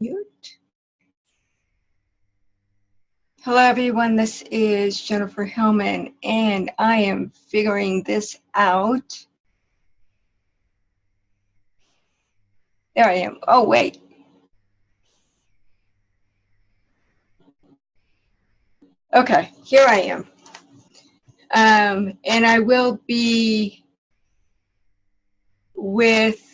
Mute. Hello, everyone. This is Jennifer Hillman, and I am figuring this out. There I am. Oh, wait. Okay, here I am. And I will be with...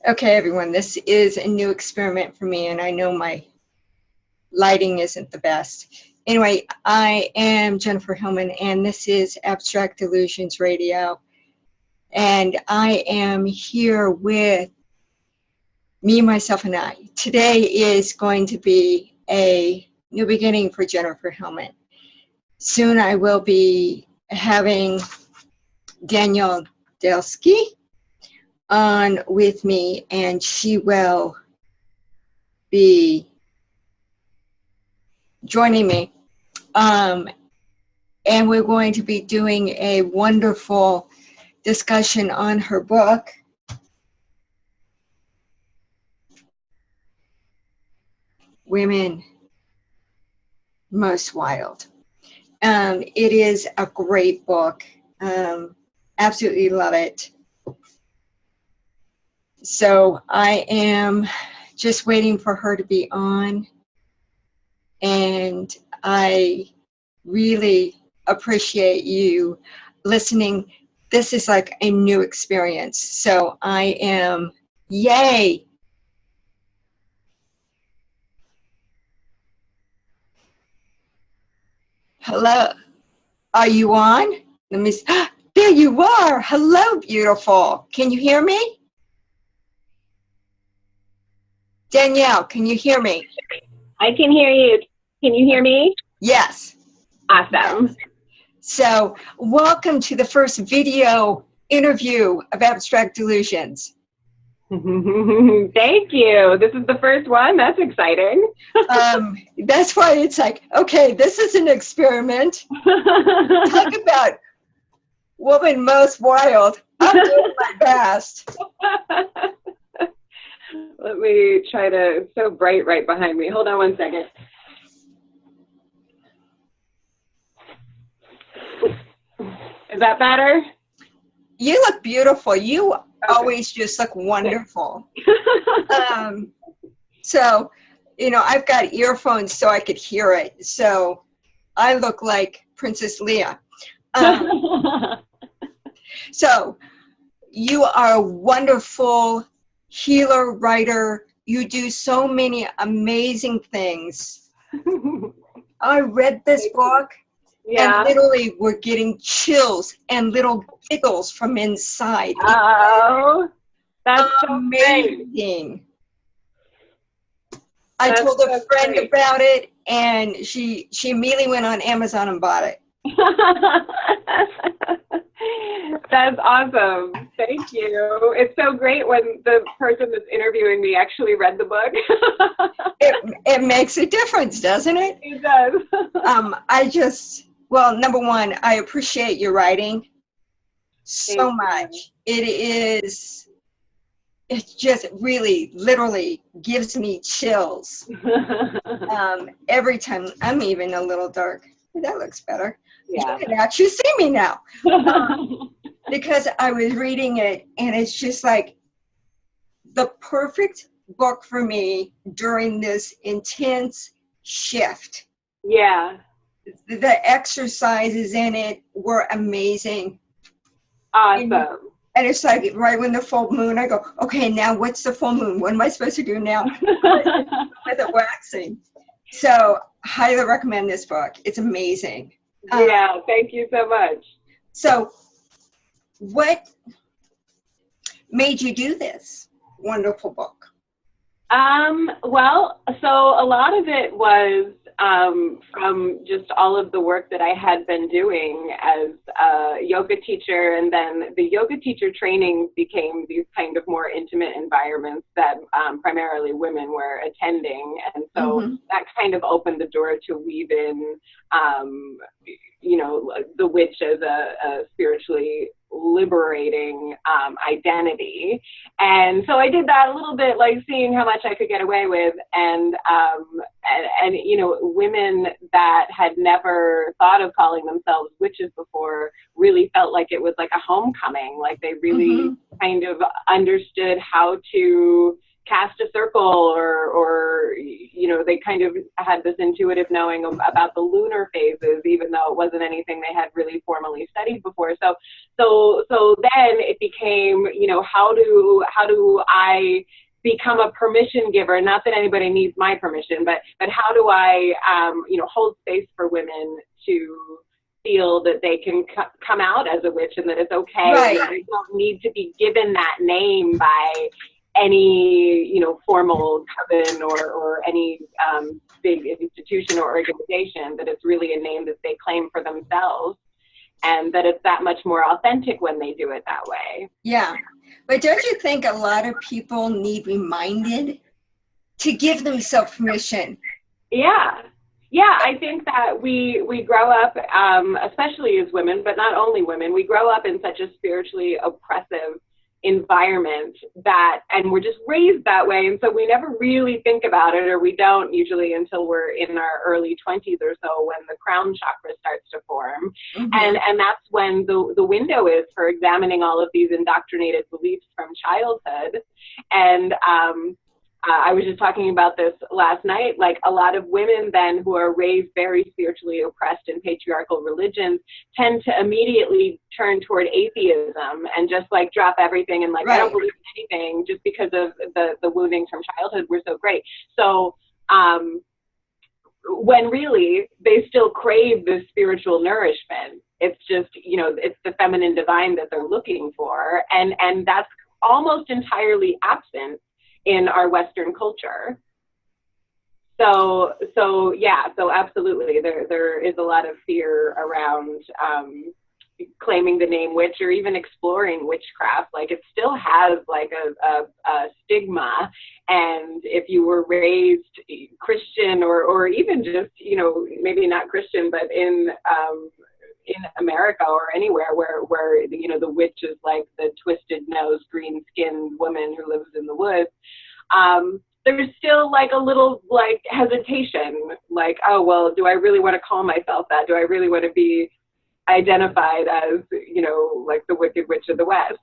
Okay, everyone, this is a new experiment for me, and I know my lighting isn't the best. Anyway, I am Jennifer Hillman, and this is Abstract Illusions Radio. And I am here with me, myself, and I. Today is going to be a new beginning for Jennifer Hillman. Soon I will be having Danielle Dulsky on with me, and she will be joining me. And we're going to be doing a wonderful discussion on her book, Women Most Wild. It is a great book. Absolutely love it. So I am just waiting for her to be on, and I really appreciate you listening. This is like a new experience, so I am, yay! Hello, are you on? Let me, there you are. Hello, beautiful. Can you hear me? Danielle, can you hear me? I can hear you. Can you hear me? Yes. Awesome. So, welcome to the first video interview of Abstract Illusions. Thank you. This is the first one. That's exciting. That's why it's like, okay, this is an experiment. Talk about Woman Most Wild. I'm doing my best. Let me try to, it's so bright right behind me. Hold on one second. Is that better? You look beautiful. You always just look wonderful. So, you know, I've got earphones so I could hear it. So I look like Princess Leia. So you are a wonderful healer, writer. You do so many amazing things. I read this book. Yeah. And literally we're getting chills and little giggles from inside. Oh, that's amazing. I That's told a friend great. about it, and she immediately went on Amazon and bought it. That's awesome. Thank you. It's so great when the person that's interviewing me actually read the book. It makes a difference, doesn't it? It does. Well, number one, I appreciate your writing so much. It just really, literally gives me chills. Every time. I'm even a little dark. That looks better. Yeah. You can actually see me now. Because I was reading it, and it's just like the perfect book for me during this intense shift. Yeah. The exercises in it were amazing. Awesome. And it's like right when the full moon, I go, okay, now what's the full moon? What am I supposed to do now with the waxing? So, highly recommend this book. It's amazing. Yeah, thank you so much. So, what made you do this wonderful book? Well, so a lot of it was from just all of the work that I had been doing as a yoga teacher, and then the yoga teacher trainings became these kind of more intimate environments that primarily women were attending, and so that kind of opened the door to weave in, you know, the witch as a spiritually liberating identity. And so I did that a little bit, like seeing how much I could get away with, and you know, women that had never thought of calling themselves witches before really felt like it was like a homecoming, like they really kind of understood how to cast a circle, or you know, they kind of had this intuitive knowing about the lunar phases, even though it wasn't anything they had really formally studied before. So then it became, you know, how do I become a permission giver? Not that anybody needs my permission, but how do I, you know, hold space for women to feel that they can come out as a witch, and that it's okay. Right. That they don't need to be given that name by any, you know, formal coven or any big institution or organization, that it's really a name that they claim for themselves, and that it's that much more authentic when they do it that way. Yeah. But don't you think a lot of people need reminded to give themselves permission? Yeah. Yeah, I think that we grow up, especially as women, but not only women, we grow up in such a spiritually oppressive environment and we're just raised that way, and so we never really think about it, or we don't usually until we're in our early 20s or so, when the crown chakra starts to form. And that's when the window is for examining all of these indoctrinated beliefs from childhood. And I was just talking about this last night, like a lot of women then who are raised very spiritually oppressed in patriarchal religions tend to immediately turn toward atheism and just like drop everything and like, I don't believe in anything, just because of the woundings from childhood were so great. So when really they still crave this spiritual nourishment, it's just, you know, it's the feminine divine that they're looking for. And that's almost entirely absent in our Western culture. So absolutely, there is a lot of fear around claiming the name witch, or even exploring witchcraft. Like, it still has like a stigma, and if you were raised Christian, or even just, you know, maybe not Christian, but in America or anywhere where you know, the witch is like the twisted nose, green skinned woman who lives in the woods, there's still like a little like hesitation, like, oh, well, do I really want to call myself that? Do I really want to be identified as, you know, like the Wicked Witch of the West?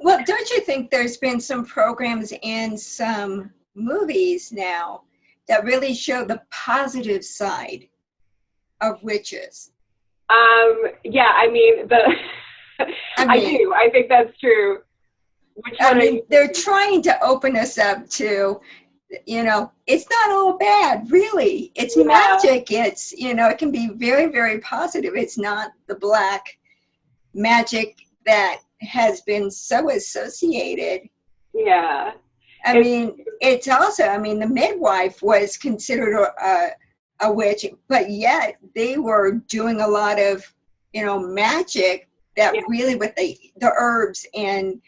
Well, don't you think there's been some programs and some movies now that really show the positive side of witches? Yeah, I mean, I do. I think that's true. They're trying to open us up to, you know, it's not all bad, really. It's magic. It's, you know, it can be very, very positive. It's not the black magic that has been so associated. Yeah. I mean, it's also, I mean, the midwife was considered a witch, but yet they were doing a lot of, you know, magic that really with the herbs and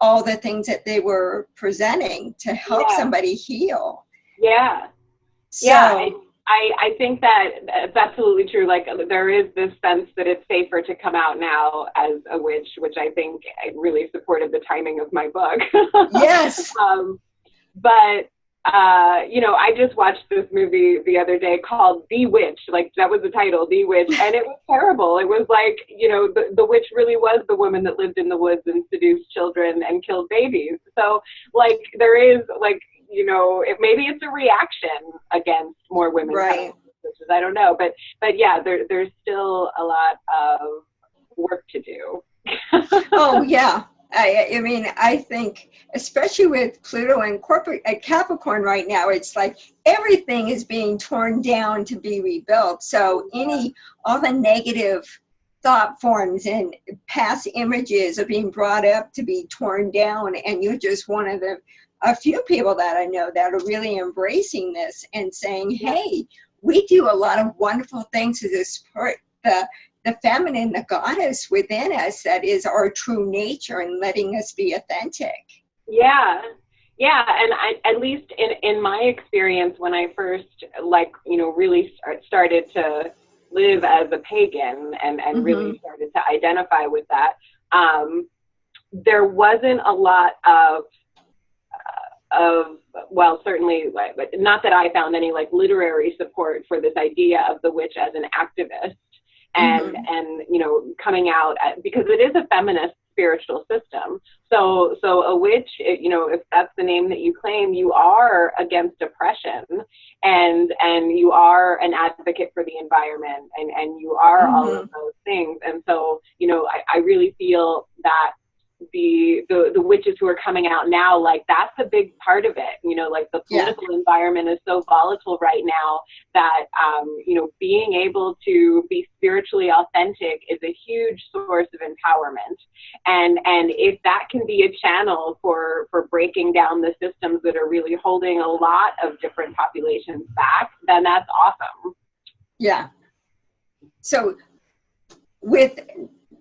all the things that they were presenting to help somebody heal. Yeah. So, yeah. I think that it's absolutely true. Like, there is this sense that it's safer to come out now as a witch, which I think really supported the timing of my book. Yes. But you know, I just watched this movie the other day called The Witch. Like, that was the title, The Witch, and it was terrible. It was like, you know, the witch really was the woman that lived in the woods and seduced children and killed babies. So, like, there is, like, you know, maybe it's a reaction against more women. Right. Witches, I don't know, but yeah, there's still a lot of work to do. Oh yeah. I mean, I think, especially with Pluto and Capricorn right now, it's like everything is being torn down to be rebuilt. So all the negative thought forms and past images are being brought up to be torn down. And you're just one of a few people that I know that are really embracing this and saying, hey, we do a lot of wonderful things to support the feminine, the goddess within us that is our true nature and letting us be authentic. Yeah. Yeah, and at least in my experience, when I first, really started to live as a pagan and really started to identify with that, there wasn't a lot of well, certainly, not that I found any literary support for this idea of the witch as an activist and coming out because it is a feminist spiritual system. So a witch, if that's the name that you claim, you are against oppression and you are an advocate for the environment and you are all of those things. And so, I really feel that the witches who are coming out now, that's a big part of it. The political environment is so volatile right now that, being able to be spiritually authentic is a huge source of empowerment. And if that can be a channel for breaking down the systems that are really holding a lot of different populations back, then that's awesome. Yeah. So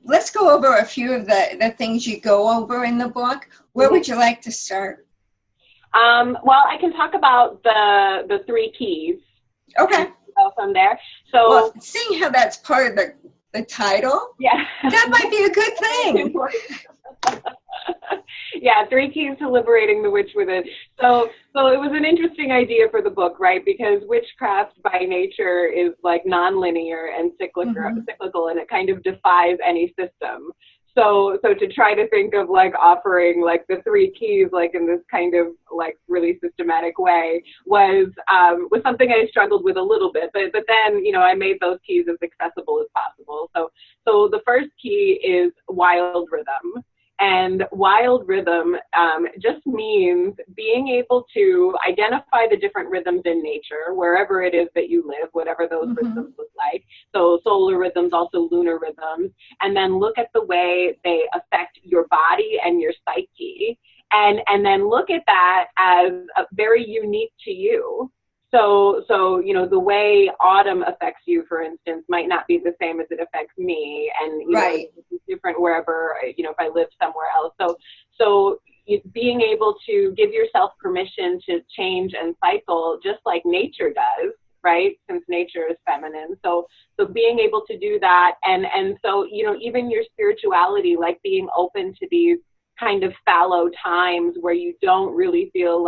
let's go over a few of the things you go over in the book. Where would you like to start? Well, I can talk about the 3 keys. Okay. Go from there. So, seeing how that's part of the title, that might be a good thing. Yeah, 3 keys to liberating the witch within. So it was an interesting idea for the book, right? Because witchcraft by nature is nonlinear and cyclical, and it kind of defies any system. So to try to think of offering the 3 keys in this kind of really systematic way was something I struggled with a little bit, but then I made those keys as accessible as possible. So the first key is wild rhythm. And wild rhythm just means being able to identify the different rhythms in nature, wherever it is that you live, whatever those rhythms look like. So solar rhythms, also lunar rhythms, and then look at the way they affect your body and your psyche, and then look at that as very unique to you. So the way autumn affects you, for instance, might not be the same as it affects me, and it's different wherever if I live somewhere else. So being able to give yourself permission to change and cycle, just like nature does, right? Since nature is feminine, so being able to do that, and so even your spirituality, being open to these kind of fallow times where you don't really feel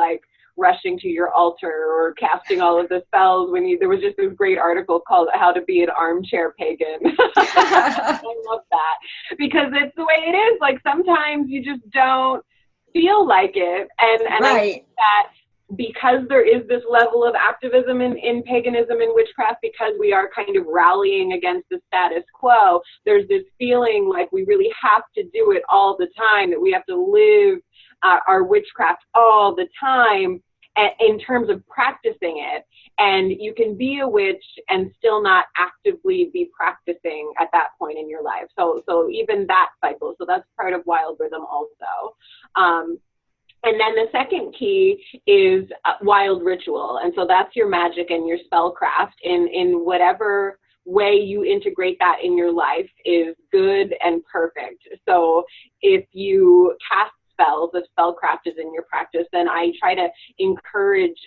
rushing to your altar or casting all of the spells there was just this great article called How to Be an Armchair Pagan. I love that because it's the way it is. Sometimes you just don't feel like it. And I think that because there is this level of activism in paganism and witchcraft, because we are kind of rallying against the status quo, there's this feeling we really have to do it all the time, that we have to live our witchcraft all the time in terms of practicing it. And you can be a witch and still not actively be practicing at that point in your life. So even that cycle. So that's part of wild rhythm also. And then the second key is wild ritual. And so that's your magic and your spellcraft in whatever way you integrate that in your life is good and perfect. So if you cast spells, if spellcraft is in your practice, then I try to encourage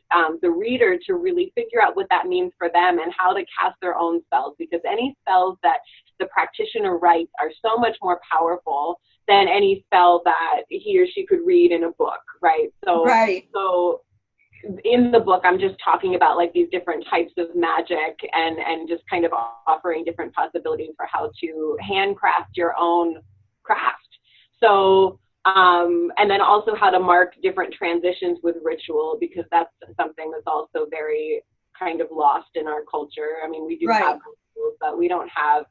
the reader to really figure out what that means for them and how to cast their own spells, because any spells that the practitioner writes are so much more powerful than any spell that he or she could read in a book, right? So in the book, I'm just talking about these different types of magic and just kind of offering different possibilities for how to handcraft your own craft. So, and then also how to mark different transitions with ritual, because that's something that's also very kind of lost in our culture. I mean, we do have rituals, but we don't have,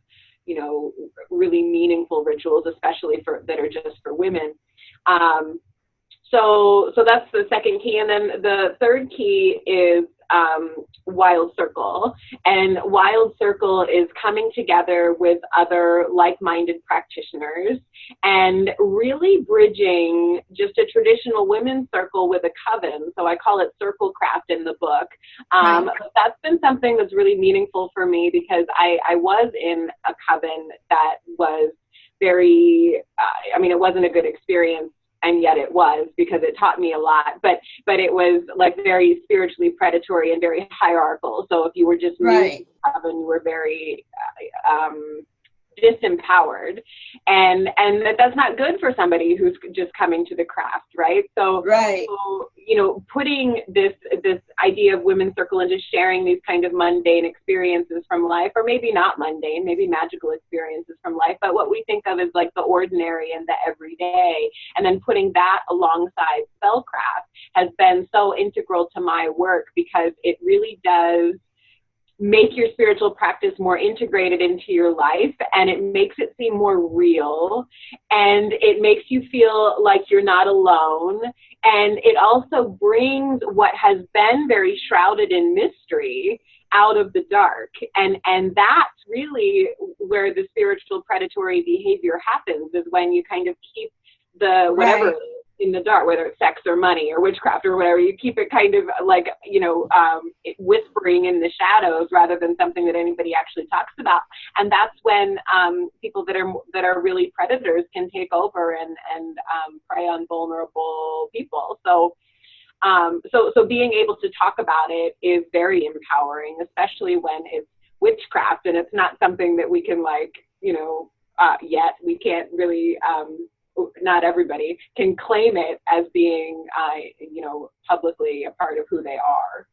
really meaningful rituals, especially that are just for women. So that's the second key. And then the third key is Wild Circle. And Wild Circle is coming together with other like-minded practitioners and really bridging just a traditional women's circle with a coven. So I call it circle craft in the book. But that's been something that's really meaningful for me because I was in a coven that was very, I mean, it wasn't a good experience, and yet it was, because it taught me a lot, but it was like very spiritually predatory and very hierarchical. So if you were just new to coven, you were very disempowered, and that's not good for somebody who's just coming to the craft, right? So, so you know, putting this idea of women's circle and just sharing these kind of mundane experiences from life, or maybe not mundane, maybe magical experiences from life, but what we think of as like the ordinary and the everyday, and then putting that alongside spellcraft has been so integral to my work, because it really does make your spiritual practice more integrated into your life, and it makes it seem more real, and it makes you feel like you're not alone, and it also brings what has been very shrouded in mystery out of the dark, and that's really where the spiritual predatory behavior happens, is when you kind of keep the whatever in the dark, whether it's sex or money or witchcraft or whatever, you keep it kind of like, you know, whispering in the shadows rather than something that anybody actually talks about. And that's when people that are really predators can take over and prey on vulnerable people. So being able to talk about it is very empowering, especially when it's witchcraft and it's not something that we can, like, you know, yet we can't really, not everybody can claim it as being, you know, publicly a part of who they are.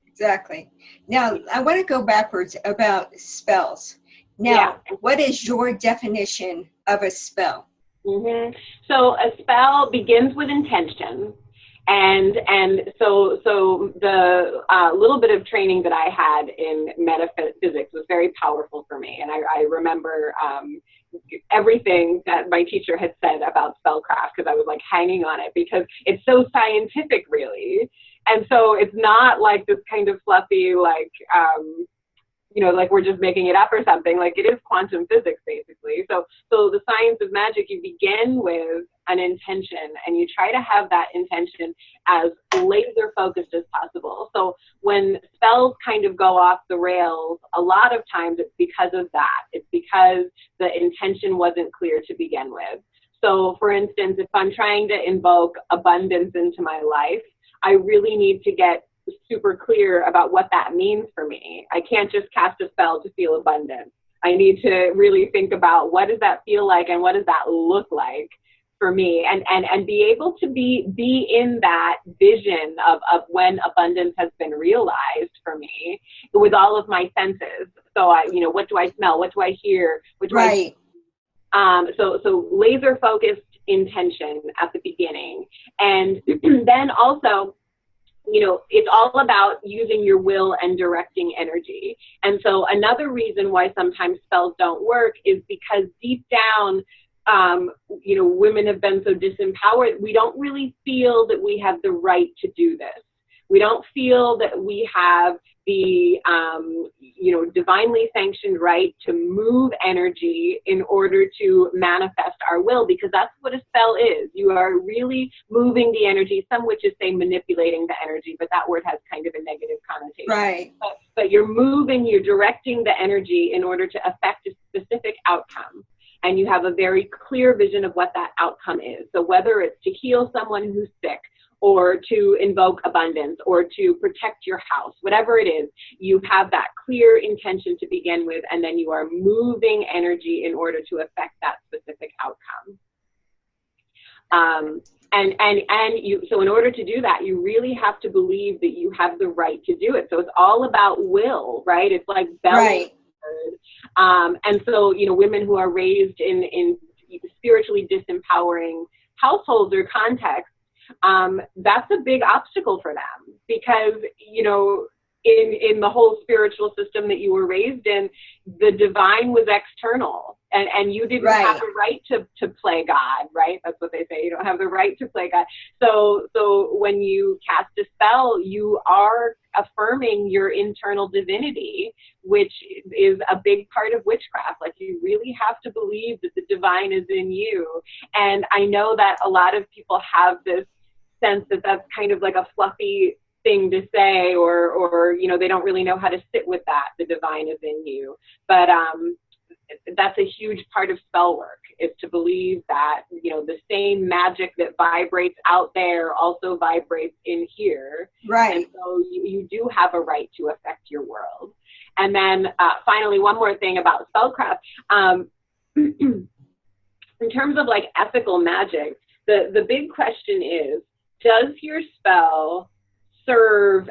Exactly. Now, I want to go backwards about spells. Now, what is your definition of a spell? Mm-hmm. So a spell begins with intention. And so the little bit of training that I had in metaphysics was very powerful for me. And I remember everything that my teacher had said about spellcraft, because I was like hanging on it, because it's so scientific, really. And so it's not like this kind of fluffy, like, you know, like we're just making it up or something. Like, it is quantum physics, basically. So the science of magic, you begin with an intention, and you try to have that intention as laser focused as possible. So when spells kind of go off the rails, a lot of times it's because of that. It's because the intention wasn't clear to begin with. So for instance, if I'm trying to invoke abundance into my life, I really need to get super clear about what that means for me. I can't just cast a spell to feel abundant. I need to really think about, what does that feel like and what does that look like for me, and be able to be in that vision of when abundance has been realized for me with all of my senses. So you know, what do I smell? What do I hear? What do I so laser focused intention at the beginning, and then also, you know, it's all about using your will and directing energy. And so another reason why sometimes spells don't work is because deep down, you know, women have been so disempowered. We don't really feel that we have the right to do this. We don't feel that we have the, you know, divinely sanctioned right to move energy in order to manifest our will, because that's what a spell is. You are really moving the energy. Some witches say manipulating the energy, but that word has kind of a negative connotation. Right. But you're moving, you're directing the energy in order to affect a specific outcome. And you have a very clear vision of what that outcome is. So whether it's to heal someone who's sick, or to invoke abundance, or to protect your house, whatever it is, you have that clear intention to begin with, and then you are moving energy in order to affect that specific outcome. And you, so in order to do that, you really have to believe that you have the right to do it. So it's all about will, right? It's like belly. And so, you know, women who are raised in spiritually disempowering households or contexts, that's a big obstacle for them, because, you know, in the whole spiritual system that you were raised in, the divine was external. And you didn't Right. have the right to play God, right? That's what they say. You don't have the right to play God. So when you cast a spell, you are affirming your internal divinity, which is a big part of witchcraft. Like, you really have to believe that the divine is in you. And I know that a lot of people have this sense that that's kind of like a fluffy thing to say, or you know, they don't really know how to sit with that, the divine is in you. But that's a huge part of spell work, is to believe that, you know, the same magic that vibrates out there also vibrates in here. Right. And so you do have a right to affect your world. And then finally, one more thing about spellcraft. In terms of like ethical magic, the big question is, does your spell serve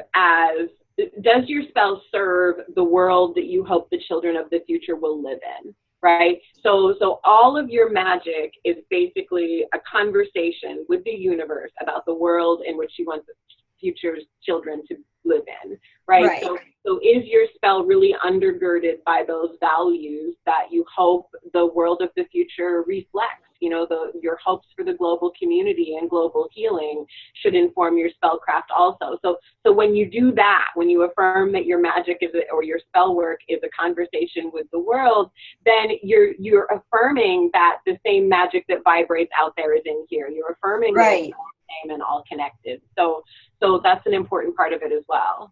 the world that you hope the children of the future will live in, right? So all of your magic is basically a conversation with the universe about the world in which you want the future children to live in, right? Right. So is your spell really undergirded by those values that you hope the world of the future reflects? You know, your hopes for the global community and global healing should inform your spellcraft also. So when you do that, when you affirm that your magic or your spell work is a conversation with the world, then you're affirming that the same magic that vibrates out there is in here. You're affirming that it's all the same and all connected. So that's an important part of it as well.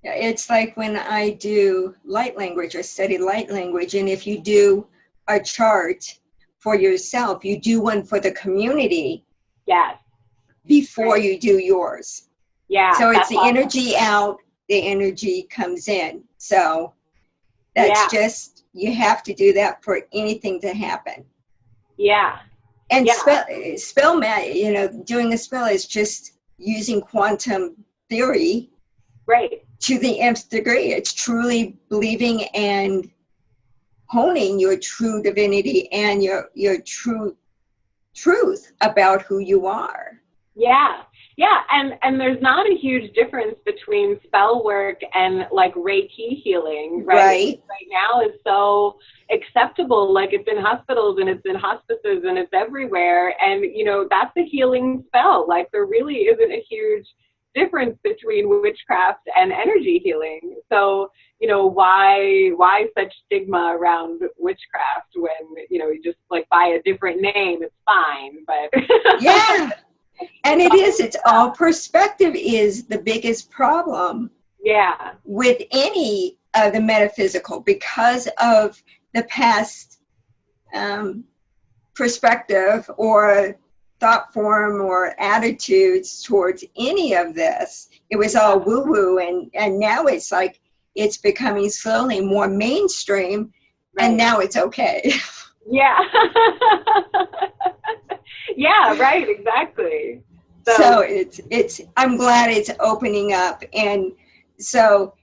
Yeah, it's like when I do light language, I study light language, and if you do a chart for yourself, you do one for the community. Yes. Before you do yours. Yeah. So it's the awesome. energy out, the energy comes in. So that's just, you have to do that for anything to happen. Yeah. And spell, you know, doing a spell is just using quantum theory. Right. To the nth degree. It's truly believing and honing your true divinity and your truth about who you are. Yeah. And there's not a huge difference between spell work and like Reiki healing, right? Right now is so acceptable. Like, it's in hospitals and it's in hospices and it's everywhere. And, you know, that's a healing spell. Like, there really isn't a huge difference between witchcraft and energy healing. So, you know, why such stigma around witchcraft when, you know, you just like buy a different name, it's fine. But yeah, and it's all perspective is the biggest problem. Yeah. With any of the metaphysical, because of the past perspective or thought form or attitudes towards any of this. It was all woo-woo, and now it's like it's becoming slowly more mainstream, and now it's okay. Yeah. Yeah, right, exactly. So it's I'm glad it's opening up, and so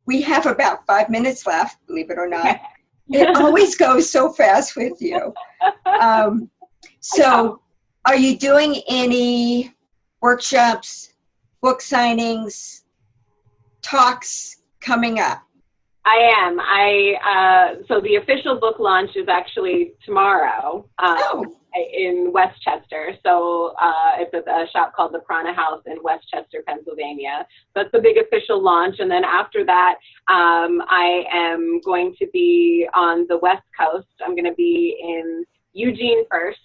we have about 5 minutes left, believe it or not. It always goes so fast with you. So are you doing any workshops, book signings, talks coming up? I am. So the official book launch is actually tomorrow in Westchester. So it's at a shop called the Prana House in Westchester, Pennsylvania. So that's the big official launch. And then after that, I am going to be on the West Coast. I'm going to be in Eugene first.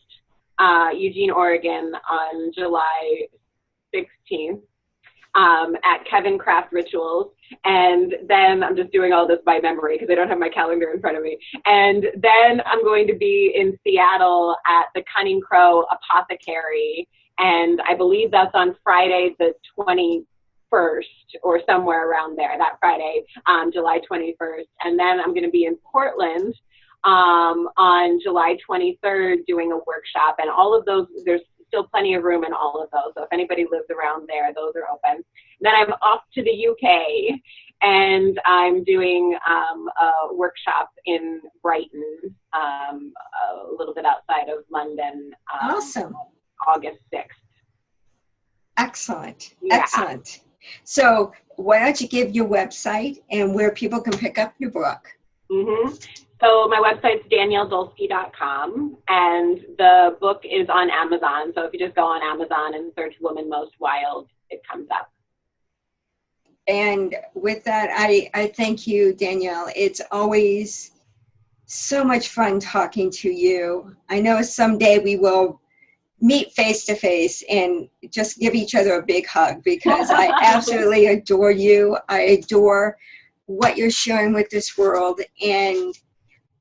Eugene, Oregon on July 16th at Kevin Craft Rituals. And then I'm just doing all this by memory because I don't have my calendar in front of me. And then I'm going to be in Seattle at the Cunning Crow Apothecary. And I believe that's on Friday the 21st or somewhere around there, that Friday, July 21st. And then I'm going to be in Portland on July 23rd doing a workshop, and all of those, there's still plenty of room in all of those. So if anybody lives around there, those are open. And then I'm off to the UK, and I'm doing a workshop in Brighton, a little bit outside of London. Awesome. August 6th. Excellent. Yeah. Excellent. So why don't you give your website and where people can pick up your book? Mm-hmm. So my website's danielledulsky.com, and the book is on Amazon. So if you just go on Amazon and search Woman Most Wild, it comes up. And with that, I thank you, Danielle. It's always so much fun talking to you. I know someday we will meet face to face and just give each other a big hug, because I absolutely adore you. I adore what you're sharing with this world and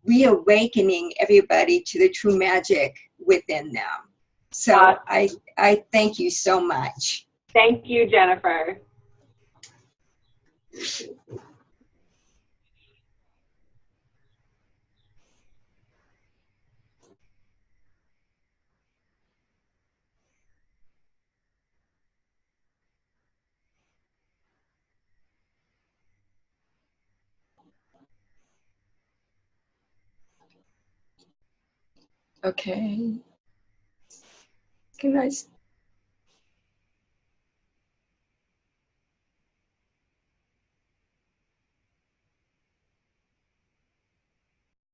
reawakening everybody to the true magic within them. So I thank you so much. Thank you, Jennifer. Okay. Can I